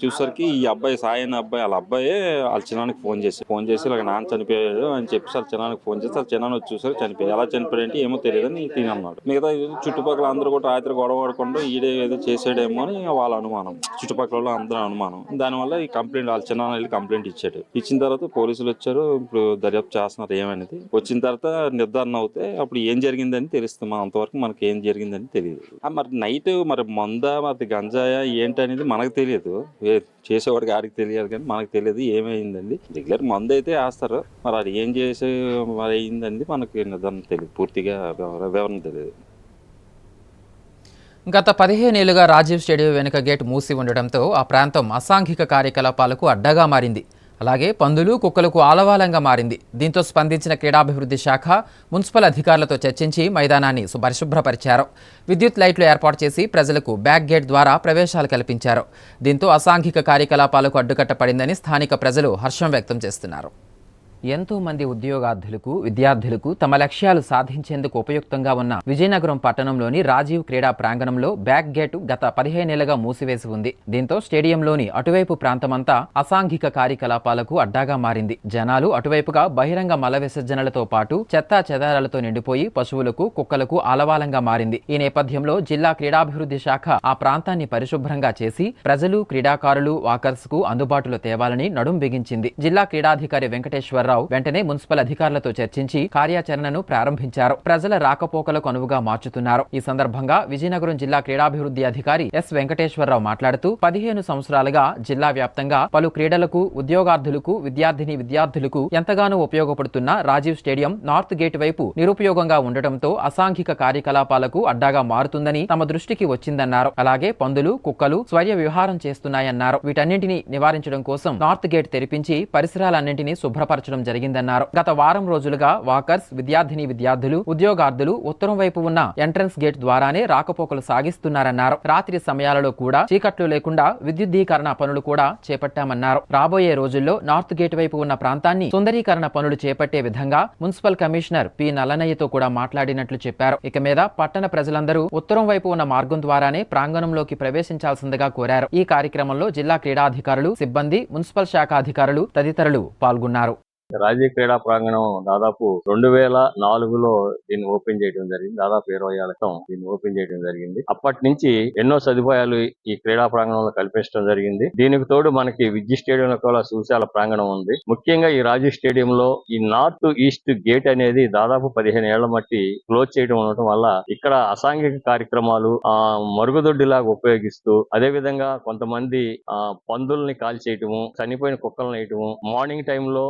చూసేసరికి ఈ అబ్బాయి సాయి అనే అబ్బాయి వాళ్ళ అబ్బాయే వాళ్ళ చిన్నానికి ఫోన్ చేసి ఇలాగ నాన్న చనిపోయాడు అని చెప్పి వాళ్ళ చిన్నానికి ఫోన్ చేసి వాళ్ళ చిన్నాన్ని వచ్చి చూసారు చనిపోయాడు. ఎలా చనిపోయాడంటే ఏమో తెలియదని తిని అన్నాడు. మిగతా చుట్టుపక్కల అందరూ కూడా రాత్రి గొడవ ఆడకుండా ఈడే ఏదో చేసాడేమో అని వాళ్ళ అనుమానం, చుట్టుపక్కల అందరూ అనుమానం. దానివల్ల ఈ కంప్లైంట్ వాళ్ళ చిన్న వెళ్ళి కంప్లైంట్ ఇచ్చాడు. ఇచ్చిన తర్వాత పోలీసులు వచ్చారు. ఇప్పుడు దర్యాప్తు చేస్తున్నారు ఏమనేది. వచ్చిన తర్వాత నిర్ధారణ అవుతే అప్పుడు ఏం జరిగిందని తెలుస్తుంది. అంతవరకు మనకి ఏం జరిగిందని తెలియదు. మరి నైట్ మరి మందా మరి గంజాయా ఏంటనేది మనకు తెలియదు. చేసేవాడికి ఆడికి తెలియాలి కానీ మనకు తెలియదు ఏమైందండి. రెగ్యులర్ మందు అయితే వేస్తారు. మరి అది ఏం చేసే మరి అయిందండి మనకి నిర్ధారణ తెలియదు. పూర్తిగా వివరణ తెలియదు. గత 15 ఏళ్లుగా రాజీవ్ స్టేడియం వెనుక గేట్ మూసి ఉండడంతో ఆ ప్రాంతం అసాంఘిక కార్యకలాపాలకు అడ్డగా మారింది. అలాగే పందులు, కుక్కలకు ఆలవాలంగా మారింది. దీంతో స్పందించిన క్రీడాభివృద్ధి శాఖ మున్సిపల్ అధికారులతో చర్చించి మైదానాన్ని పరిశుభ్రపరిచారు. విద్యుత్ లైట్లు ఏర్పాటు చేసి ప్రజలకు బ్యాక్ గేట్ ద్వారా ప్రవేశాలు కల్పించారు. దీంతో అసాంఘిక కార్యకలాపాలకు అడ్డుకట్ట పడిందని స్థానిక ప్రజలు హర్షం వ్యక్తం చేస్తున్నారు. ఎంతో మంది ఉద్యోగార్థులకు విద్యార్థులకు తమ లక్ష్యాలు సాధించేందుకు ఉపయుక్తంగా ఉన్న విజయనగరం పట్టణంలోని రాజీవ్ క్రీడా ప్రాంగణంలో బ్యాక్ గేటు గత 15 ఏళ్లుగా మూసివేసి ఉంది. దీంతో స్టేడియంలోని అటువైపు ప్రాంతమంతా అసాంఘిక కార్యకలాపాలకు అడ్డాగా మారింది. జనాలు అటువైపుగా బహిరంగ మల విసర్జనలతో పాటు చెత్తా చెదారాలతో నిండిపోయి పశువులకు కుక్కలకు ఆలవాలంగా మారింది. ఈ నేపథ్యంలో జిల్లా క్రీడాభివృద్ధి శాఖ ఆ ప్రాంతాన్ని పరిశుభ్రంగా చేసి ప్రజలు, క్రీడాకారులు, వాకర్స్ కు అందుబాటులో తేవాలని నడుం బిగించింది. జిల్లా క్రీడాధికారి వెంకటేశ్వరరావు వెంటనే మున్సిపల్ అధికారులతో చర్చించి కార్యాచరణను ప్రారంభించారు. ప్రజల రాకపోకలకు అనువుగా మార్చుతున్నారు. ఈ సందర్భంగా విజయనగరం జిల్లా క్రీడాభివృద్ధి అధికారి ఎస్ వెంకటేశ్వరరావు మాట్లాడుతూ 15 సంవత్సరాలుగా జిల్లా వ్యాప్తంగా పలు క్రీడలకు, ఉద్యోగార్థులకు, విద్యార్థులకు ఎంతగానో ఉపయోగపడుతున్న రాజీవ్ స్టేడియం నార్త్ గేట్ వైపు నిరుపయోగంగా ఉండటంతో అసాంఘిక కార్యకలాపాలకు అడ్డాగా మారుతుందని తమ దృష్టికి వచ్చిందన్నారు. అలాగే పందులు, కుక్కలు స్వయ విహారం చేస్తున్నాయన్నారు. వీటన్నింటినీ నివారించడం కోసం నార్త్ గేట్ తెరిపించి పరిసరాలన్నింటినీ శుభ్రపరచడం జరిగిందన్నారు. గత వారం రోజులుగా వాకర్స్, విద్యార్థులు, ఉద్యోగార్థులు ఉత్తరం వైపు ఉన్న ఎంట్రన్స్ గేట్ ద్వారానే రాకపోకలు సాగిస్తున్నారన్నారు. రాత్రి సమయాలలో కూడా చీకట్లు లేకుండా విద్యుద్దీకరణ పనులు కూడా చేపట్టామన్నారు. రాబోయే రోజుల్లో నార్త్ గేట్ వైపు ఉన్న ప్రాంతాన్ని సుందరీకరణ పనులు చేపట్టే విధంగా మున్సిపల్ కమిషనర్ పి నల్లనయ్యతో కూడా మాట్లాడినట్లు చెప్పారు. ఇక మీద పట్టణ ప్రజలందరూ ఉత్తరం వైపు ఉన్న మార్గం ద్వారానే ప్రాంగణంలోకి ప్రవేశించాల్సిందిగా కోరారు. ఈ కార్యక్రమంలో జిల్లా క్రీడాధికారులు, సిబ్బంది, మున్సిపల్ శాఖ అధికారులు తదితరులు పాల్గొన్నారు. రాజీవ్ క్రీడా ప్రాంగణం దాదాపు 2004లో దీన్ని ఓపెన్ చేయడం జరిగింది. దాదాపు 20 ఏళ్ల క్రితం దీన్ని ఓపెన్ చేయడం జరిగింది. అప్పటి నుంచి ఎన్నో సదుపాయాలు ఈ క్రీడా ప్రాంగణంలో కల్పించడం జరిగింది. దీనికి తోడు మనకి విద్యుత్ స్టేడియంలో కూడా సువిశాల ప్రాంగణం ఉంది. ముఖ్యంగా ఈ రాజీవ్ స్టేడియంలో ఈ నార్త్ ఈస్ట్ గేట్ అనేది దాదాపు 15 ఏళ్ల మట్టి క్లోజ్ చేయడం ఉండటం వల్ల ఇక్కడ అసాంఘిక కార్యక్రమాలు మరుగుదొడ్డిలాగా ఉపయోగిస్తూ, అదే విధంగా కొంతమంది పందుల్ని కాల్చేయటము, చనిపోయిన కుక్కలను వేయటము, మార్నింగ్ టైంలో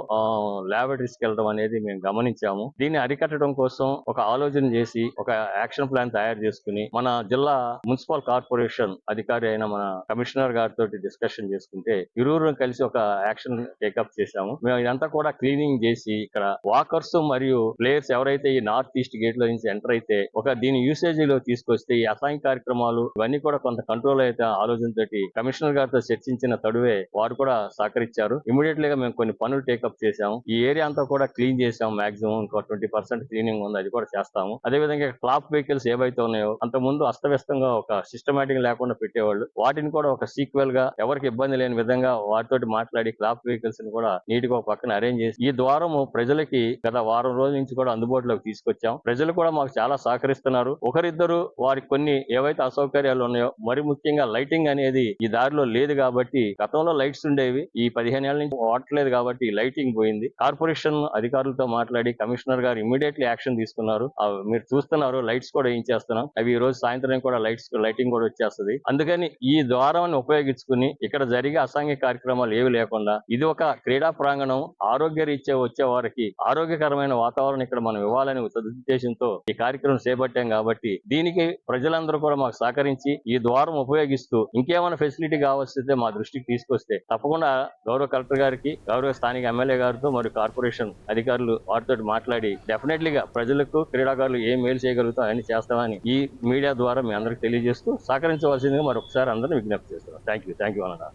ల్యాబొరేటరీస్కి వెళ్ళడం అనేది మేము గమనించాము. దీన్ని అరికట్టడం కోసం ఒక ఆలోచన చేసి ఒక యాక్షన్ ప్లాన్ తయారు చేసుకుని మన జిల్లా మున్సిపల్ కార్పొరేషన్ అధికారి అయిన మన కమిషనర్ గారితో డిస్కషన్ చేసుకుంటే ఇరువురు కలిసి ఒక యాక్షన్ టేకప్ చేశాము. మేము ఇదంతా కూడా క్లీనింగ్ చేసి ఇక్కడ వాకర్స్ మరియు ప్లేయర్స్ ఎవరైతే ఈ నార్త్ ఈస్ట్ గేట్ లో నుంచి ఎంటర్ అయితే దీని యూసేజ్ లో తీసుకొస్తే ఈ అసాంఘిక కార్యక్రమాలు ఇవన్నీ కూడా కొంత కంట్రోల్ అయితే ఆలోచనతోటి కమిషనర్ గారితో చర్చించిన తడువే వారు కూడా సహకరించారు. ఇమీడియట్ గా మేము కొన్ని పనులు టేకప్ చేశాము. ఈ ఏరియా అంతా కూడా క్లీన్ చేసాం. మాక్సిమం ఇంకో 20% క్లీనింగ్ ఉంది, అది కూడా చేస్తాము. అదే విధంగా క్లాప్ వెహికల్స్ ఏవైతే ఉన్నాయో అంత ముందు అస్తవ్యస్తంగా ఒక సిస్టమేటిక్ లేకుండా పెట్టేవాళ్ళు, వాటిని కూడా ఒక సీక్వెల్ గా ఎవరికి ఇబ్బంది లేని విధంగా వాటితోటి మాట్లాడి క్లాప్ వెహికల్స్ ని కూడా నీట్ గా ఒక పక్కన అరేంజ్ చేసి ఈ ద్వారము ప్రజలకి గత వారం రోజుల నుంచి కూడా అందుబాటులోకి తీసుకొచ్చాం. ప్రజలు కూడా మాకు చాలా సహకరిస్తున్నారు. ఒకరిద్దరు వారికి కొన్ని ఏవైతే అసౌకర్యాలు ఉన్నాయో, మరి ముఖ్యంగా లైటింగ్ అనేది ఈ దారిలో లేదు కాబట్టి, గతంలో లైట్స్ ఉండేవి, ఈ 15 ఏళ్ల నుంచి వాడట్లేదు కాబట్టి లైటింగ్ పోయింది. కార్పొరేషన్ అధికారులతో మాట్లాడి కమిషనర్ గారు ఇమీడియట్లీ యాక్షన్ తీసుకున్నారు. మీరు చూస్తున్నారు, లైట్స్ కూడా వేయించేస్తున్నాం. అవి ఈ రోజు సాయంత్రం కూడా లైటింగ్ కూడా వచ్చేస్తుంది. అందుకని ఈ ద్వారాన్ని ఉపయోగించుకుని ఇక్కడ జరిగే అసాంఘిక కార్యక్రమాలు ఏవి లేకుండా ఇది ఒక క్రీడా ప్రాంగణం, ఆరోగ్య రీత్యా వచ్చే వారికి ఆరోగ్యకరమైన వాతావరణం ఇక్కడ మనం ఇవ్వాలని సదుద్దేశంతో ఈ కార్యక్రమం చేపట్టాం. కాబట్టి దీనికి ప్రజలందరూ కూడా మాకు సహకరించి ఈ ద్వారం ఉపయోగిస్తూ ఇంకేమైనా ఫెసిలిటీ కావాల్సిందే మా దృష్టికి తీసుకొస్తే తప్పకుండా గౌరవ కలెక్టర్ గారికి, గౌరవ స్థానిక ఎమ్మెల్యే గారితో మరియు కార్పొరేషన్ అధికారులు వారితో మాట్లాడి డెఫినెట్లీగా ప్రజలకు, క్రీడాకారులు ఏం మేలు చేయగలుగుతాం అని చేస్తామని ఈ మీడియా ద్వారా మీ అందరికి తెలియజేస్తూ సహకరించవలసిందిగా మరొకసారి అందరినీ విజ్ఞప్తి చేస్తున్నాం. థ్యాంక్ యూ అన్న.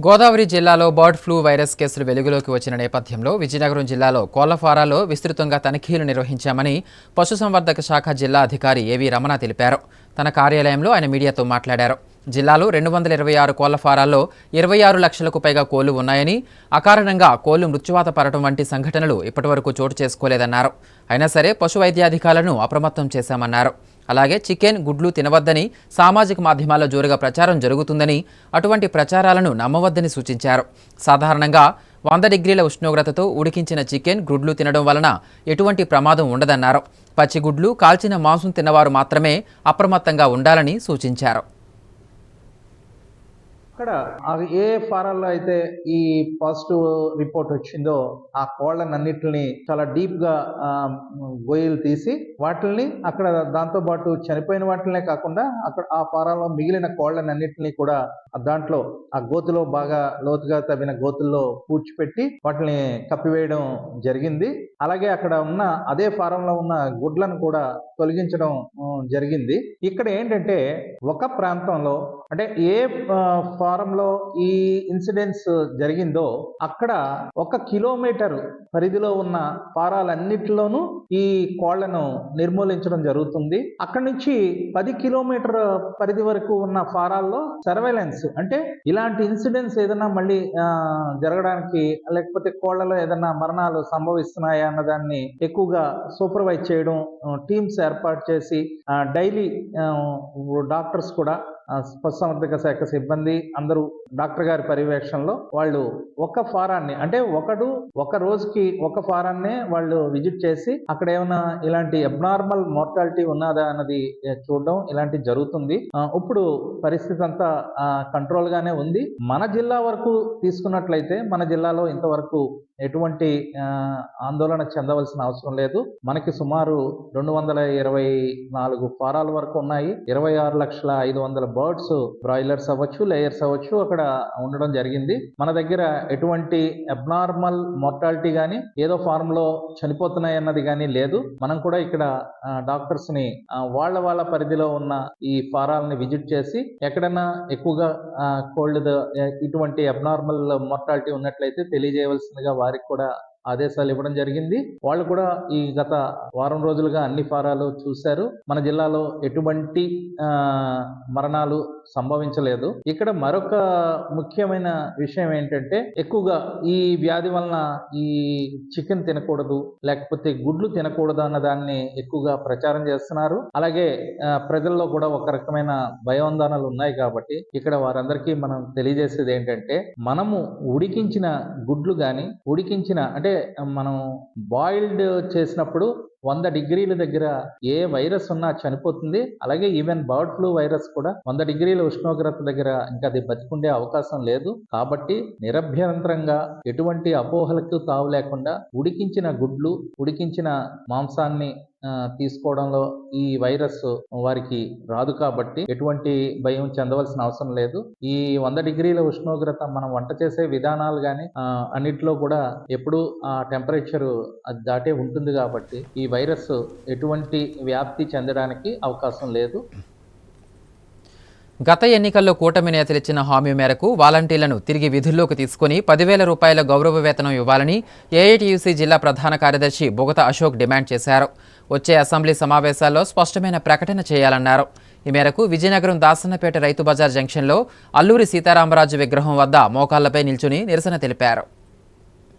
గోదావరి జిల్లాలో బర్డ్ ఫ్లూ వైరస్ కేసులు వెలుగులోకి వచ్చిన నేపథ్యంలో విజయనగరం జిల్లాలో కోళ్ల ఫారాల్లో విస్తృతంగా తనిఖీలు నిర్వహించామని పశుసంవర్ధక శాఖ జిల్లా అధికారి ఏవి రమణ తెలిపారు. తన కార్యాలయంలో ఆయన మీడియాతో మాట్లాడారు. జిల్లాలో 226 కోళ్ల ఫారాల్లో 26 లక్షలకు పైగా కోళ్లు ఉన్నాయని, అకారణంగా కోళ్లు మృత్యువాత పడటం వంటి సంఘటనలు ఇప్పటివరకు చోటు చేసుకోలేదన్నారు. అయినా సరే పశు వైద్యాధికారులను అప్రమత్తం చేశామన్నారు. అలాగే చికెన్, గుడ్లు తినవద్దని సామాజిక మాధ్యమాల్లో జోరుగా ప్రచారం జరుగుతుందని, అటువంటి ప్రచారాలను నమ్మవద్దని సూచించారు. సాధారణంగా 100 డిగ్రీల ఉష్ణోగ్రతతో ఉడికించిన చికెన్, గుడ్లు తినడం వలన ఎటువంటి ప్రమాదం ఉండదన్నారు. పచ్చిగుడ్లు, కాల్చిన మాంసం తిన్నవారు మాత్రమే అప్రమత్తంగా ఉండాలని సూచించారు. అక్కడ ఏ ఫారాల్లో అయితే ఈ పాజిటివ్ రిపోర్ట్ వచ్చిందో ఆ కోళ్ళనన్నిటిని చాలా డీప్గా గొయ్యలు తీసి వాటిని అక్కడ దాంతోపాటు చనిపోయిన వాటినే కాకుండా అక్కడ ఆ ఫారాల్లో మిగిలిన కోళ్ళనన్నిటిని కూడా దాంట్లో ఆ గోతులో బాగా లోతుగా తవ్విన గోతుల్లో పూడ్చిపెట్టి వాటిని కప్పివేయడం జరిగింది. అలాగే అక్కడ ఉన్న అదే ఫారంలో ఉన్న గుడ్లను కూడా తొలగించడం జరిగింది. ఇక్కడ ఏంటంటే ఒక ప్రాంతంలో అంటే ఏ ఫారంలో ఈ ఇన్సిడెంట్స్ జరిగిందో అక్కడ 1 కిలోమీటర్ పరిధిలో ఉన్న ఫారాలన్నిటిలోనూ ఈ కోళ్లను నిర్మూలించడం జరుగుతుంది. అక్కడి నుంచి 10 కిలోమీటర్ పరిధి వరకు ఉన్న ఫారాల్లో సర్వేలెన్స్ అంటే ఇలాంటి ఇన్సిడెంట్స్ ఏదైనా మళ్ళీ జరగడానికి లేకపోతే కోళ్లలో ఏదైనా మరణాలు సంభవిస్తున్నాయా అన్నదాన్ని ఎక్కువగా సూపర్వైజ్ చేయడం, టీమ్స్ ఏర్పాటు చేసి డైలీ డాక్టర్స్ కూడా పశుసంవర్ధక శాఖ సిబ్బంది అందరూ డాక్టర్ గారి పర్యవేక్షణలో వాళ్ళు ఒక ఫారాన్ని అంటే ఒక రోజుకి ఒక ఫారాన్నే వాళ్ళు విజిట్ చేసి అక్కడ ఏమైనా ఇలాంటి అబ్నార్మల్ మోర్టాలిటీ ఉన్నదా అన్నది చూడడం ఇలాంటి జరుగుతుంది. ఇప్పుడు పరిస్థితి అంతా కంట్రోల్ గానే ఉంది. మన జిల్లా వరకు తీసుకున్నట్లయితే మన జిల్లాలో ఇంతవరకు ఎటువంటి ఆందోళన చెందవలసిన అవసరం లేదు. మనకి సుమారు 224 ఫారాల వరకు ఉన్నాయి. 26,500,000 బర్డ్స్, బ్రాయిలర్స్ అవ్వచ్చు, లేయర్స్ అవ్వచ్చు అక్కడ ఉండడం జరిగింది. మన దగ్గర ఎటువంటి అబ్నార్మల్ మోర్టాలిటీ కానీ ఏదో ఫార్మ్ లో చనిపోతున్నాయి అన్నది కానీ లేదు. మనం కూడా ఇక్కడ డాక్టర్స్ ని వాళ్ళ పరిధిలో ఉన్న ఈ ఫారాలని విజిట్ చేసి ఎక్కడైనా ఎక్కువగా కోల్డ్ ఇటువంటి అబ్నార్మల్ మోర్టాలిటీ ఉన్నట్లయితే తెలియజేయవలసిందిగా వారికి కూడా ఆదేశాలు ఇవ్వడం జరిగింది. వాళ్ళు కూడా ఈ గత వారం రోజులుగా అన్ని ఫారాలు చూశారు. మన జిల్లాలో ఎటువంటి మరణాలు సంభవించలేదు. ఇక్కడ మరొక ముఖ్యమైన విషయం ఏంటంటే ఎక్కువగా ఈ వ్యాధి వలన ఈ చికెన్ తినకూడదు లేకపోతే గుడ్లు తినకూడదు అన్న దాన్ని ఎక్కువగా ప్రచారం చేస్తున్నారు. అలాగే ప్రజల్లో కూడా ఒక రకమైన భయాందోళనలు ఉన్నాయి. కాబట్టి ఇక్కడ వారందరికీ మనం తెలియజేసేది ఏంటంటే మనము ఉడికించిన గుడ్లు కానీ ఉడికించిన అంటే మనం బాయిల్డ్ చేసినప్పుడు 100 డిగ్రీల దగ్గర ఏ వైరస్ ఉన్నా చనిపోతుంది. అలాగే ఈవెన్ బర్డ్ ఫ్లూ వైరస్ కూడా 100 డిగ్రీల ఉష్ణోగ్రత దగ్గర ఇంకా అది బతికుండే అవకాశం లేదు. కాబట్టి నిరభ్యంతరంగా ఎటువంటి అపోహలకు తావు లేకుండా ఉడికించిన గుడ్లు, ఉడికించిన మాంసాన్ని తీసుకోవడంలో ఈ వైరస్ వారికి రాదు. కాబట్టి ఎటువంటి భయం చెందవలసిన అవసరం లేదు. ఈ 100 డిగ్రీల ఉష్ణోగ్రత మనం వంట చేసే విధానాలు కానీ అన్నిట్లో కూడా ఎప్పుడు ఆ టెంపరేచర్ అది దాటే ఉంటుంది. కాబట్టి ఈ వైరస్ ఎటువంటి వ్యాప్తి చెందడానికి అవకాశం లేదు. గత ఎన్నికల్లో కూటమి నేతలు ఇచ్చిన హామీ మేరకు వాలంటీర్లను తిరిగి విధుల్లోకి తీసుకుని 10,000 రూపాయల గౌరవ వేతనం ఇవ్వాలని ఏఐటీయూసీ జిల్లా ప్రధాన కార్యదర్శి బొగత అశోక్ డిమాండ్ చేశారు. వచ్చే అసెంబ్లీ సమావేశాల్లో స్పష్టమైన ప్రకటన చేయాలన్నారు. ఈ మేరకు విజయనగరం దాసన్నపేట రైతు బజార్ జంక్షన్లో అల్లూరి సీతారామరాజు విగ్రహం వద్ద మోకాళ్లపై నిల్చుని నిరసన తెలిపారు.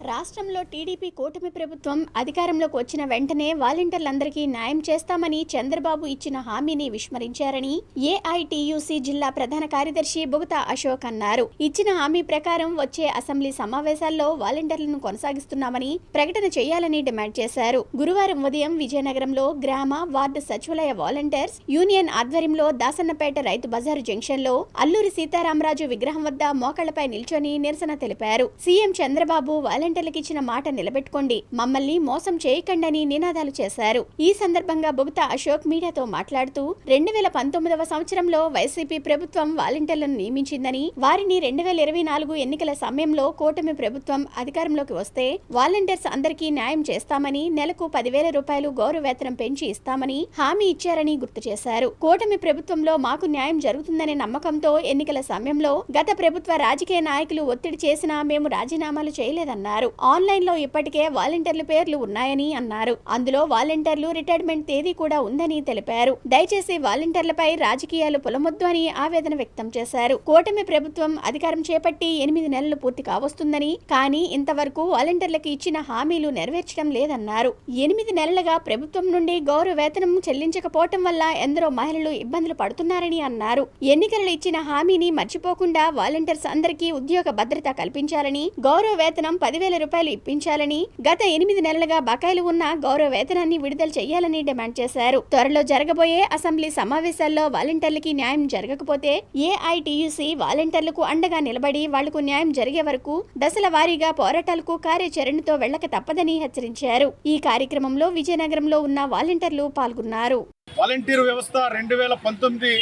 రాష్ట్రంలో టీడీపీ కూటమి ప్రభుత్వం అధికారంలోకి వచ్చిన వెంటనే వాలంటీర్లందరికీ న్యాయం చేస్తామని చంద్రబాబు ఇచ్చిన హామీని విస్మరించారని ఏఐటీయూసీ జిల్లా ప్రధాన కార్యదర్శి బొగత అశోక్ అన్నారు. ఇచ్చిన హామీ ప్రకారం వచ్చే అసెంబ్లీ సమావేశాల్లో వాలంటీర్లను కొనసాగిస్తున్నామని ప్రకటన చేయాలని డిమాండ్ చేశారు. గురువారం ఉదయం విజయనగరంలో గ్రామ వార్డు సచివాలయ వాలంటీర్స్ యూనియన్ ఆధ్వర్యంలో దాసన్నపేట రైతు బజారు జంక్షన్లో అల్లూరి సీతారామరాజు విగ్రహం వద్ద మోకాళ్లపై నిల్చొని నిరసన తెలిపారు. సీఎం చంద్రబాబు వాలంటీర్లకు ఇచ్చిన మాట నిలబెట్టుకోండి, మమ్మల్ని మోసం చేయకండని నినాదాలు చేశారు. ఈ సందర్భంగా బొగత అశోక్ మీడియాతో మాట్లాడుతూ 2019వ సంవత్సరంలో వైసీపీ ప్రభుత్వం వాలంటీర్లను నియమించిందని, వారిని 2024 ఎన్నికల సమయంలో కూటమి ప్రభుత్వం అధికారంలోకి వస్తే వాలంటీర్స్ అందరికీ న్యాయం చేస్తామని, నెలకు 10,000 రూపాయలు గౌరవ వేతనం పెంచి ఇస్తామని హామీ ఇచ్చారని గుర్తు చేశారు. కూటమి ప్రభుత్వంలో మాకు న్యాయం జరుగుతుందనే నమ్మకంతో ఎన్నికల సమయంలో గత ప్రభుత్వ రాజకీయ నాయకులు ఒత్తిడి చేసినా మేము రాజీనామాలు చేయలేదన్నారు. ఆన్లైన్ లో ఇప్పటికే వాలంటీర్ల పేర్లు ఉన్నాయని అన్నారు. అందులో వాలంటీర్లు రిటైర్మెంట్ తేదీ కూడా ఉందని తెలిపారు. దయచేసి వాలంటీర్లపై రాజకీయాలు పొలమొద్దు అని ఆవేదన వ్యక్తం చేశారు. కూటమి ప్రభుత్వం అధికారం చేపట్టి 8 నెలలు పూర్తి కావస్తుందని, కానీ ఇంతవరకు వాలంటీర్లకు ఇచ్చిన హామీలు నెరవేర్చడం లేదన్నారు. 8 నెలలుగా ప్రభుత్వం నుండి గౌరవ వేతనం చెల్లించకపోవటం వల్ల ఎందరో మహిళలు ఇబ్బందులు పడుతున్నారని అన్నారు. ఎన్నికలు ఇచ్చిన హామీని మర్చిపోకుండా వాలంటీర్స్ అందరికీ ఉద్యోగ భద్రత కల్పించాలని, గౌరవ వేతనం 10,000 రూపాయలు ఇప్పించాలని, గత 8 నెలలుగా బకాయిలు ఉన్న గౌరవ వేతనాన్ని విడుదల చేయాలని డిమాండ్ చేశారు. త్వరలో జరగబోయే అసెంబ్లీ సమావేశాల్లో వాలంటీర్లకి న్యాయం జరగకపోతే ఏఐటీయూసీ వాలంటీర్లకు అండగా నిలబడి వాళ్లకు న్యాయం జరిగే వరకు దశల వారీగా పోరాటాలకు కార్యాచరణతో వెళ్లక తప్పదని హెచ్చరించారు. ఈ కార్యక్రమంలో విజయనగరంలో ఉన్న వాలంటీర్లు పాల్గొన్నారు. వాలంటీర్ వ్యవస్థ 2019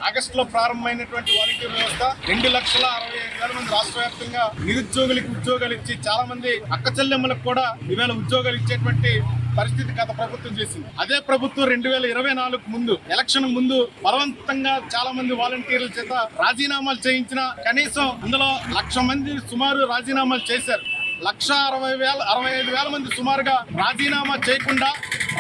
ఆగస్టులో ప్రారంభమైనటువంటి వాలంటీర్ వ్యవస్థ 2,65,000 మంది రాష్ట్ర వ్యాప్తంగా నిరుద్యోగులకు ఉద్యోగాలు ఇచ్చి చాలా మంది అక్క చెల్లెమ్మలకు కూడా ఈవేళ ఉద్యోగాలు ఇచ్చేటువంటి పరిస్థితి గత ప్రభుత్వం చేసింది. అదే ప్రభుత్వం 2024 ముందు ఎలక్షన్ ముందు బలవంతంగా చాలా మంది వాలంటీర్ల చేత రాజీనామాలు చేయించిన కనీసం అందులో 1,00,000 మంది సుమారు రాజీనామాలు చేశారు. 1,65,000 మంది సుమారుగా రాజీనామా చేయకుండా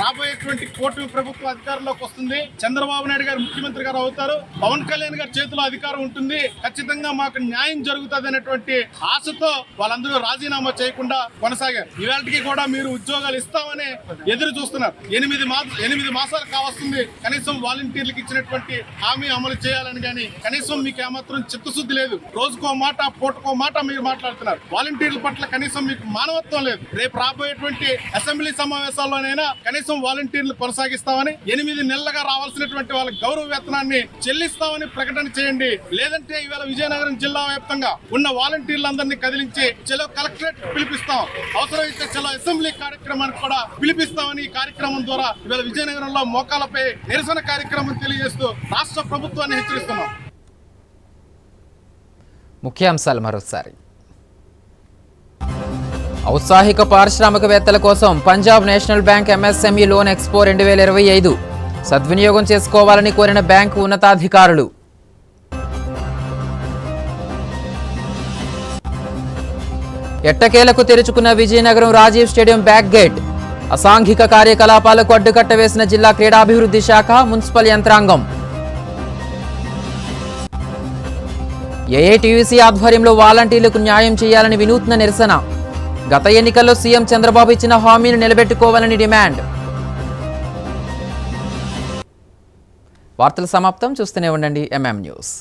రాబోయేటువంటి కూటమి ప్రభుత్వం అధికారంలోకి వస్తుంది. చంద్రబాబు నాయుడు గారు ముఖ్యమంత్రి గారు అవుతారు. పవన్ కళ్యాణ్ గారి చేతిలో అధికారం ఉంటుంది. ఖచ్చితంగా మాకు న్యాయం జరుగుతుంది అనేటువంటి ఆశతో వాళ్ళందరూ రాజీనామా చేయకుండా కొనసాగారు. ఇవాళకి కూడా మీరు ఉద్యోగాలు ఇస్తామని ఎదురు చూస్తున్నారు. 8 మాసాలు కావస్తుంది. కనీసం వాలంటీర్లకు ఇచ్చినటువంటి హామీ అమలు చేయాలని కానీ కనీసం మీకు ఏమాత్రం చిత్తశుద్ధి లేదు. రోజుకో మాట పూటకో మాట మీరు మాట్లాడుతున్నారు. వాలంటీర్ల పట్ల కనీసం మీకు మానవత్వం లేదు. రేపు రాబోయేటువంటి అసెంబ్లీ సమావేశాల్లోనైనా కనీసం వాలంటీర్లు కొనసాగిస్తామని 8 నెలలుగా రావాల్సినటువంటి వాళ్ళ గౌరవ వేతనాన్ని చెల్లిస్తామని ప్రకటన చేయండి. లేదంటే ఇవాళ విజయనగరం జిల్లా వ్యాప్తంగా ఉన్న వాలంటీర్లందరినీ కదిలించి చలో కలెక్టరేట్ పిలిపిస్తాం, అవసరమైతే చలో అసెంబ్లీ కార్యక్రమానికి కూడా పిలిపిస్తామని ఈ కార్యక్రమం ద్వారా ఇవాళ విజయనగరంలో మోకాలపై నిరసన కార్యక్రమం తెలియజేస్తూ రాష్ట్ర ప్రభుత్వాన్ని హెచ్చరిస్తున్నాం. ముఖ్యాంశాలు మరోసారి. ఔత్సాహిక పారిశ్రామికవేత్తల కోసం Punjab national bank MSME loan expo 2025 సద్వినియోగం చేసుకోవాలని కోరిన బ్యాంకు ఉన్నతాధికారులు. ఎట్టకేలకు తెరుచుకున్న Vizianagaram Rajiv stadium back gate. అసాంఘిక కార్యకలాపాలకు అడ్డుకట్ట వేసిన జిల్లా క్రీడాభివృద్ధి శాఖ, మున్సిపల్ యంత్రాంగం. ఏఐటీయూసీ ఆధ్వర్యంలో వాలంటీర్లకు న్యాయం చేయాలని వినూత్న నిరసన. గత ఎన్నికల్లో సీఎం చంద్రబాబు ఇచ్చిన హామీని నిలబెట్టుకోవాలని డిమాండ్. వార్తల సమాప్తం. చూస్తూనే ఉండండి ఎంఎం న్యూస్.